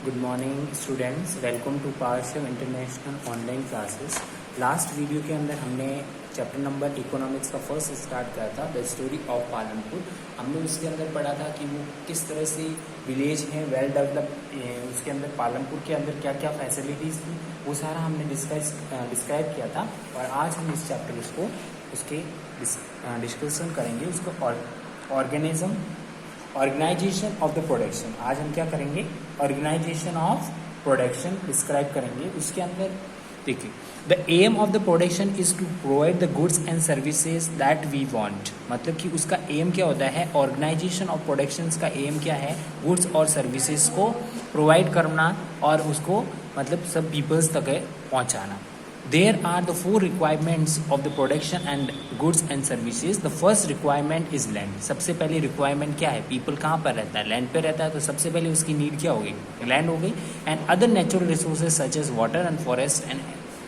Good morning students, welcome to Parshiv international online classes. Last video के अंदर हमने chapter number economics का first start किया था, द स्टोरी ऑफ पालनपुर। हमने उसके अंदर पढ़ा था कि वो किस तरह से विलेज है वेल डेवलप, उसके अंदर पालनपुर के अंदर क्या क्या फैसिलिटीज़ थी वो सारा हमने डिस्क्राइब किया था। और आज हम इस चैप्टर उसके डिस्कशन करेंगे उसको ऑर्गेनाइजेशन ऑफ द प्रोडक्शन। आज हम क्या करेंगे, ऑर्गेनाइजेशन ऑफ प्रोडक्शन डिस्क्राइब करेंगे। उसके अंदर देखिए, the aim of the production is to provide the goods and services that we want. मतलब कि उसका एम क्या होता है, ऑर्गेनाइजेशन ऑफ प्रोडक्शन का एम क्या है, गुड्स और सर्विसेज को प्रोवाइड करना और उसको मतलब सब पीपल्स तक पहुंचाना। There are the four requirements of the production and goods and services. The first requirement is land. सबसे पहले requirement क्या है, people कहाँ पर रहता है, land पे रहता है, तो सबसे पहले उसकी need क्या होगी, land हो गई। And other natural resources such as water and forest and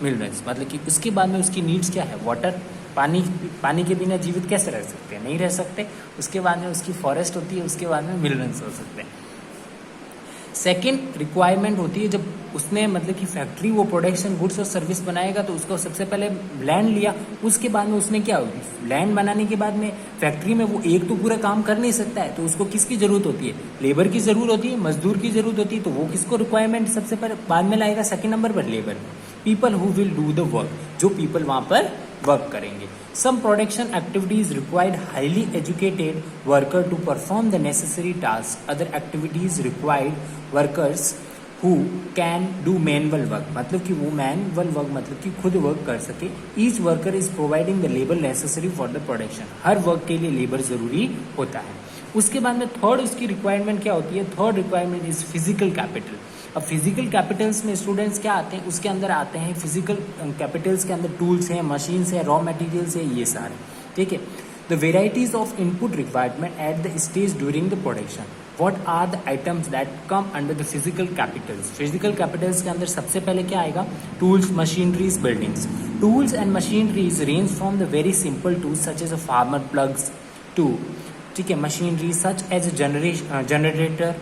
minerals। मतलब कि उसके बाद में उसकी needs क्या है, water, पानी के बिना जीवित कैसे रह सकते हैं, नहीं रह सकते। उसके बाद में उसकी फॉरेस्ट होती है, उसके बाद में मिनरल्स हो सकते हैं। सेकेंड रिक्वायरमेंट होती है जब उसने मतलब कि फैक्ट्री वो प्रोडक्शन गुड्स और सर्विस बनाएगा तो उसको सबसे पहले लैंड लिया। उसके बाद में उसने क्या होगी, लैंड बनाने के बाद में फैक्ट्री में वो एक तो पूरा काम कर नहीं सकता है, तो उसको किसकी जरूरत होती है, लेबर की जरूरत होती है, मजदूर की जरूरत होती है। तो वो किसको रिक्वायरमेंट सबसे पहले बाद में लाएगा, सेकेंड नंबर पर labour, people who will do the work, जो पीपल वहां पर वर्क करेंगे। Some production activities required highly educated worker to perform the necessary tasks. Other activities required workers who can do manual work. मतलब कि वो manual work मतलब कि खुद वर्क कर सके। Each worker is providing the labor necessary for the production. Her work के लिए लेबर जरूरी होता है। उसके बाद में थर्ड उसकी रिक्वायरमेंट क्या होती है, third requirement is physical capital. अब फिजिकल कैपिटल्स में स्टूडेंट्स क्या आते हैं, उसके अंदर आते हैं फिजिकल कैपिटल्स के अंदर टूल्स हैं, मशीन्स हैं, रॉ मटेरियल्स है, ये सारे, ठीक है। The varieties of input requirement at the stage during the production. What are the items that come under the physical capitals. Physical capitals के अंदर सबसे पहले क्या आएगा, tools, machineries, buildings. Tools and machineries range from the very simple tools such as a farmer plugs to, ठीक है, machinery such as generator,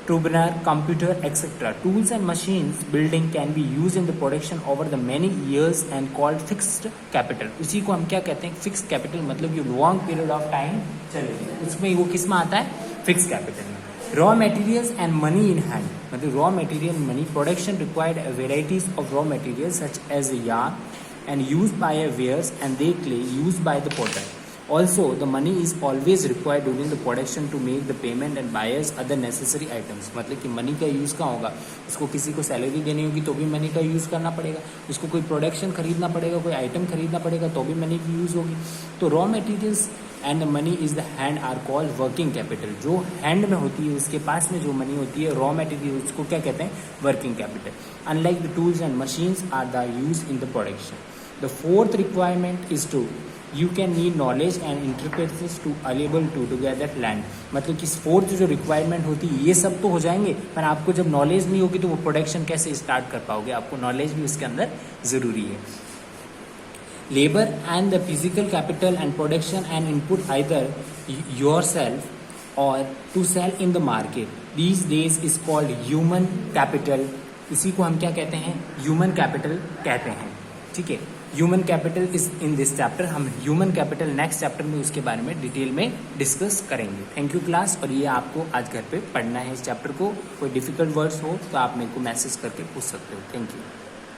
turbiner, computer, etc. Tools and machines building can be used in the production over the many years and called fixed capital. उसी को हम क्या कहते हैं, fixed capital, मतलब कि long period of time चलेगी, उसमें वो किस में आता है, fixed capital में। Raw materials and money in hand, मतलब raw material money production required varieties of raw materials such as yarn and used by wares and they clay used by the potter. Also, the money is always required during the production to make the payment and buyers other necessary items. मतलब कि money का use कहाँ होगा, उसको किसी को salary देनी होगी तो भी मनी का यूज़ करना पड़ेगा, उसको कोई प्रोडक्शन खरीदना पड़ेगा, कोई आइटम खरीदना पड़ेगा तो भी मनी की यूज़ होगी। तो raw materials and money is the hand are called working capital. जो हैंड में होती है, उसके पास में जो मनी होती है, रॉ मटेरियल, उसको क्या कहते हैं, working capital. Unlike the tools and machines are the use in the production. The fourth requirement is to you can need knowledge and interpretation to able to together land. मतलब कि fourth जो requirement होती है, ये सब तो हो जाएंगे, पर आपको जब नॉलेज नहीं होगी तो वो प्रोडक्शन कैसे स्टार्ट कर पाओगे, आपको नॉलेज भी उसके अंदर जरूरी है। Labour and the physical capital and production and input either yourself or to sell in the market these days is called human capital. इसी को हम क्या कहते हैं, ह्यूमन कैपिटल कहते हैं, ठीक है। Human capital is in this chapter. हम ह्यूमन कैपिटल नेक्स्ट चैप्टर में उसके बारे में डिटेल में डिस्कस करेंगे। Thank you class. और ये आपको आज घर पे पढ़ना है इस चैप्टर को। कोई डिफिकल्ट वर्ड्स हो तो आप मेरे को मैसेज करके पूछ सकते हो। Thank you.